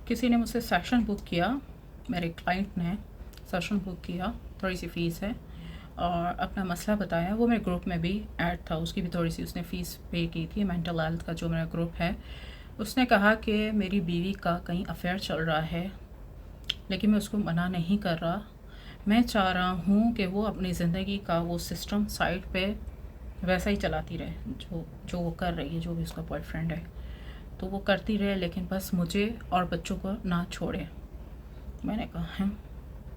किसी ने मुझसे सेशन बुक किया, मेरे क्लाइंट ने सेशन बुक किया, थोड़ी सी फ़ीस है और अपना मसला बताया। वो मेरे ग्रुप में भी ऐड था, उसकी भी थोड़ी सी उसने फ़ीस पे की थी। मेंटल हेल्थ का जो मेरा ग्रुप है, उसने कहा कि मेरी बीवी का कहीं अफेयर चल रहा है, लेकिन मैं उसको मना नहीं कर रहा। मैं चाह रहा हूँ कि वो अपनी ज़िंदगी का वो सिस्टम साइड पे वैसा ही चलाती रहे जो जो वो कर रही है, जो भी उसका बॉयफ्रेंड है तो वो करती रहे, लेकिन बस मुझे और बच्चों को ना छोड़े। मैंने कहा है,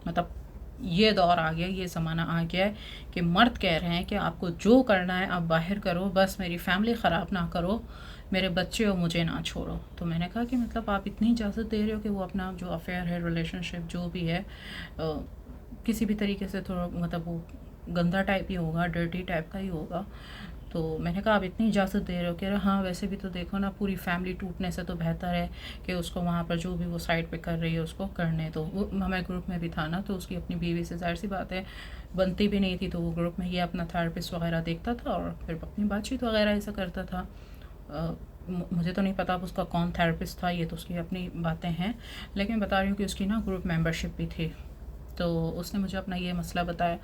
मतलब ये दौर आ गया, ये ज़माना आ गया है कि मर्द कह रहे हैं कि आपको जो करना है आप बाहर करो, बस मेरी फैमिली ख़राब ना करो, मेरे बच्चे और मुझे ना छोड़ो। तो मैंने कहा कि मतलब आप इतनी इजाज़त दे रहे हो कि वो अपना जो अफेयर है, रिलेशनशिप जो भी है किसी भी तरीके से थोड़ा मतलब वो गंदा टाइप ही होगा, डर्टी टाइप का ही होगा। तो मैंने कहा आप इतनी इजाज़त दे रहे हो। कह रहे हाँ वैसे भी तो देखो ना, पूरी फैमिली टूटने से तो बेहतर है कि उसको वहाँ पर जो भी वो साइड पे कर रही है उसको करने दो। वो हमारे ग्रुप में भी था ना, तो उसकी अपनी बीवी से ज़ाहिर सी बात है बनती भी नहीं थी, तो वो ग्रुप में ये अपना थेरेपिस्ट वगैरह देखता था और फिर अपनी बातचीत वगैरह ऐसा करता था। मुझे तो नहीं पता अब उसका कौन थेरेपिस्ट था, ये तो उसकी अपनी बातें हैं, लेकिन बता रही हूँ कि उसकी ना ग्रुप मेंबरशिप भी थी। तो उसने मुझे अपना ये मसला बताया।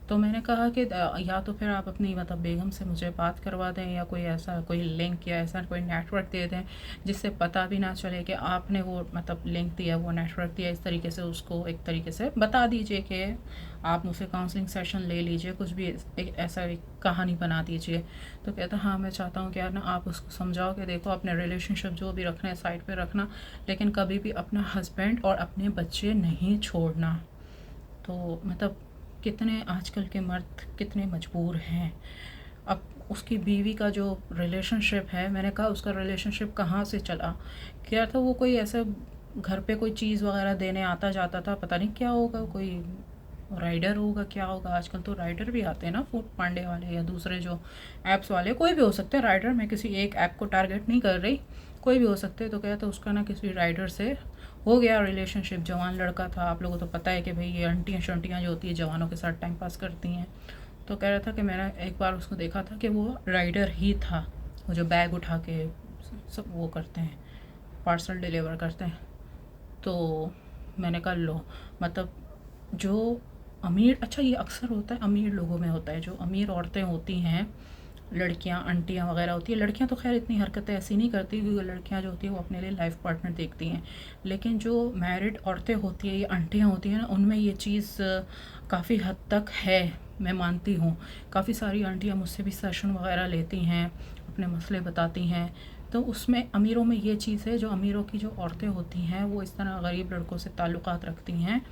तो मैंने कहा कि या तो फिर आप अपनी मतलब बेगम से मुझे बात करवा दें, या कोई ऐसा कोई लिंक या ऐसा कोई नेटवर्क दे दें जिससे पता भी ना चले कि आपने वो मतलब लिंक दिया, वो नेटवर्क दिया। इस तरीके से उसको एक तरीके से बता दीजिए कि आप मुझसे काउंसलिंग सेशन ले लीजिए, कुछ भी एक ऐसा एक कहानी बना दीजिए। तो कहता हाँ मैं चाहता हूँ कि यार ना आप उसको समझाओ कि देखो अपने रिलेशनशिप जो भी रखना है साइड पे रखना, लेकिन कभी भी अपना हस्बैंड और अपने बच्चे नहीं छोड़ना। तो मतलब कितने आजकल के मर्द कितने मजबूर हैं। अब उसकी बीवी का जो रिलेशनशिप है, मैंने कहा उसका रिलेशनशिप कहाँ से चला, क्या था वो कोई ऐसा घर पे कोई चीज़ वगैरह देने आता जाता था, पता नहीं क्या होगा, कोई राइडर होगा, क्या होगा। आजकल तो राइडर भी आते हैं ना, फूड पांडे वाले या दूसरे जो ऐप्स वाले, कोई भी हो सकते हैं राइडर। मैं किसी एक ऐप को टारगेट नहीं कर रही, कोई भी हो सकते हैं। तो क्या था उसका ना किसी राइडर से हो गया रिलेशनशिप, जवान लड़का था। आप लोगों को तो पता है कि भाई ये आंटियाँ शंटियाँ जो होती है जवानों के साथ टाइम पास करती हैं। तो कह रहा था कि मैंने एक बार उसको देखा था कि वो राइडर ही था, वो जो बैग उठा के सब वो करते हैं, पार्सल डिलीवर करते हैं। तो मैंने कहा लो, मतलब जो अमीर, अच्छा ये अक्सर होता है अमीर लोगों में होता है, जो अमीर औरतें होती हैं, लड़कियां आंटियां वगैरह होती है। लड़कियां तो खैर इतनी हरकतें ऐसी नहीं करती, क्योंकि लड़कियां जो होती है वो अपने लिए लाइफ पार्टनर देखती हैं। लेकिन जो मैरिड औरतें होती हैं, ये आंटियां होती हैं ना, उनमें ये चीज़ काफ़ी हद तक है, मैं मानती हूँ। काफ़ी सारी आंटियां मुझसे भी सेशन वगैरह लेती हैं, अपने मसले बताती हैं। तो उसमें अमीरों में ये चीज़ है, जो अमीरों की जो औरतें होती हैं वो इस तरह गरीब लड़कों से ताल्लुक़ात रखती हैं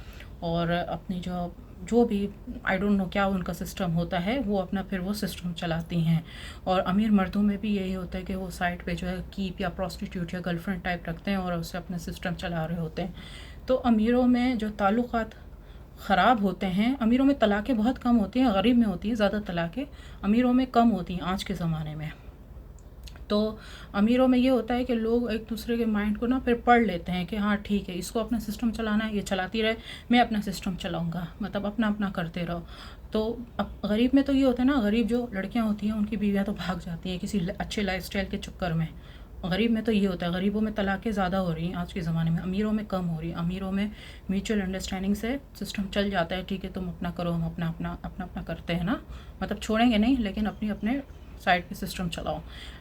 और अपनी जो जो भी आई डोंट नो क्या उनका सिस्टम होता है, वो अपना फिर वो सिस्टम चलाती हैं। और अमीर मर्दों में भी यही होता है कि वो साइड पे जो है कीप या प्रोस्टिट्यूट या गर्लफ्रेंड टाइप रखते हैं और उससे अपना सिस्टम चला रहे होते हैं। तो अमीरों में जो ताल्लुक़ात ख़राब होते हैं, अमीरों में तलाक़ें बहुत कम होती हैं, गरीब में होती हैं ज़्यादा तलाक़ें, अमीरों में कम होती हैं आज के ज़माने में। तो अमीरों में ये होता है कि लोग एक दूसरे के माइंड को ना फिर पढ़ लेते हैं कि हाँ ठीक है, इसको अपना सिस्टम चलाना है, ये चलाती रहे, मैं अपना सिस्टम चलाऊँगा, मतलब अपना अपना करते रहो। तो अब गरीब में तो ये होता है ना, गरीब जो लड़कियां होती हैं उनकी बीवियां तो भाग जाती हैं किसी अच्छे लाइफस्टाइल के चक्कर में। गरीब में तो ये होता है, गरीबों में तलाक़ें ज़्यादा हो रही हैं आज के ज़माने में, अमीरों में कम हो रही हैं। अमीरों में म्यूचुअल अंडरस्टैंडिंग से सिस्टम चल जाता है, ठीक है तुम अपना करो, हम अपना अपना अपना अपना करते हैं ना, मतलब छोड़ेंगे नहीं लेकिन अपनी अपने साइड पे सिस्टम चलाओ।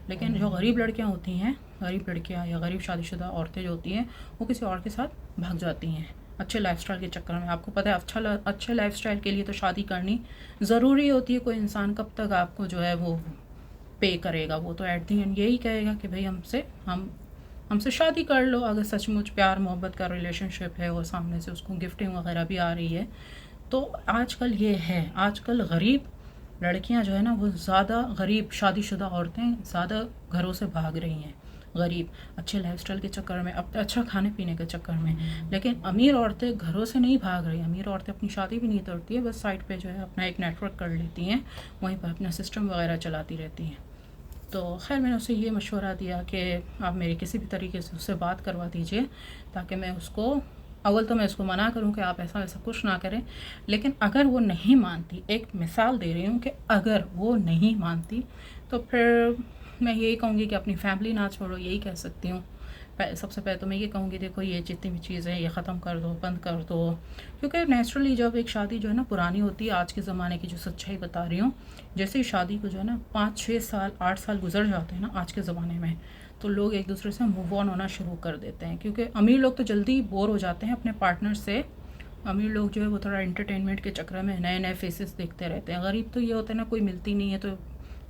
लेकिन जो गरीब लड़कियां होती हैं, गरीब लड़कियां या गरीब शादीशुदा औरतें जो होती हैं, वो किसी और के साथ भाग जाती हैं अच्छे लाइफस्टाइल के चक्कर में। आपको पता है अच्छे लाइफस्टाइल के लिए तो शादी करनी ज़रूरी होती है। कोई इंसान कब तक आपको जो है वो पे करेगा, वो तो एट दी एंड यही कहेगा कि भाई हमसे शादी कर लो, अगर सचमुच प्यार मोहब्बत का रिलेशनशिप है और सामने से उसको गिफ्टिंग वगैरह भी आ रही है। तो आजकल ये है, आजकल गरीब लड़कियां जो है ना, वो ज़्यादा गरीब शादीशुदा औरतें ज़्यादा घरों से भाग रही हैं, गरीब अच्छे लाइफस्टाइल के चक्कर में, अब अच्छा खाने पीने के चक्कर में। लेकिन अमीर औरतें घरों से नहीं भाग रही, अमीर औरतें अपनी शादी भी नहीं तोड़ती है, बस साइड पे जो है अपना एक नेटवर्क कर लेती हैं, वहीं पर अपना सिस्टम वगैरह चलाती रहती हैं। तो खैर मैंने उसे ये मशवरा दिया कि आप मेरी किसी भी तरीके से उससे बात करवा दीजिए, ताकि मैं उसको, अव्वल तो मैं उसको मना करूं कि आप ऐसा वैसा कुछ ना करें, लेकिन अगर वो नहीं मानती, एक मिसाल दे रही हूँ कि अगर वो नहीं मानती तो फिर मैं यही कहूँगी कि अपनी फैमिली ना छोड़ो, यही कह सकती हूँ सबसे पहले तो मैं ये कहूँगी, देखो ये जितनी भी चीज़ें हैं ये ख़त्म कर दो, बंद कर दो, क्योंकि नेचुरली जब एक शादी जो है ना पुरानी होती है, आज के ज़माने की जो सच्चाई बता रही हूँ, जैसे ही शादी को जो है ना 5-6 साल 8 साल गुजर जाते हैं ना आज के ज़माने में, तो लोग एक दूसरे से मूव ऑन होना शुरू कर देते हैं, क्योंकि अमीर लोग तो जल्दी बोर हो जाते हैं अपने पार्टनर से। अमीर लोग जो है वो थोड़ा एंटरटेनमेंट के चक्कर में नए नए फेसेस देखते रहते हैं। गरीब तो ये होता है ना, कोई मिलती नहीं है तो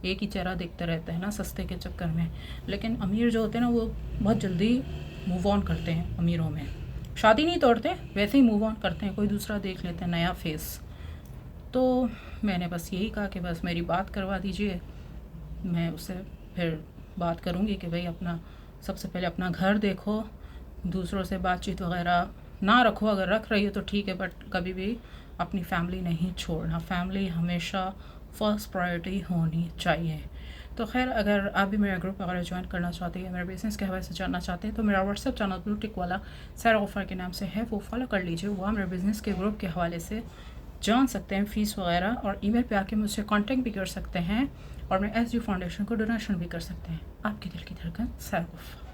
एक ही चेहरा देखते रहते हैं ना सस्ते के चक्कर में। लेकिन अमीर जो होते हैं ना वो बहुत जल्दी मूव ऑन करते हैं। अमीरों में शादी नहीं तोड़ते, वैसे ही मूव ऑन करते हैं, कोई दूसरा देख लेते हैं नया फेस। तो मैंने बस यही कहा कि बस मेरी बात करवा दीजिए, मैं उससे फिर बात करूँगी कि भाई अपना सबसे पहले अपना घर देखो, दूसरों से बातचीत वगैरह ना रखो, अगर रख रही हो तो ठीक है, बट कभी भी अपनी फैमिली नहीं छोड़ना। फैमिली हमेशा फर्स्ट प्रायोरिटी होनी चाहिए। तो खैर, अगर आप भी मेरा ग्रुप वगैरह ज्वाइन करना चाहते हैं, मेरे बिज़नेस के हवाले से जानना चाहते हैं, तो मेरा व्हाट्सएप चैनल ब्लू टिक वाला सारा ऑफ़र के नाम से है, वो फॉलो कर लीजिए। वहाँ मेरे बिज़नेस के ग्रुप के हवाले से जान सकते हैं फ़ीस वगैरह, और ईमेल पे आके मुझसे कांटेक्ट भी कर सकते हैं, और मैं SG फाउंडेशन को डोनेशन भी कर सकते हैं। आपके दिल की धड़कन, सारा ऑफ।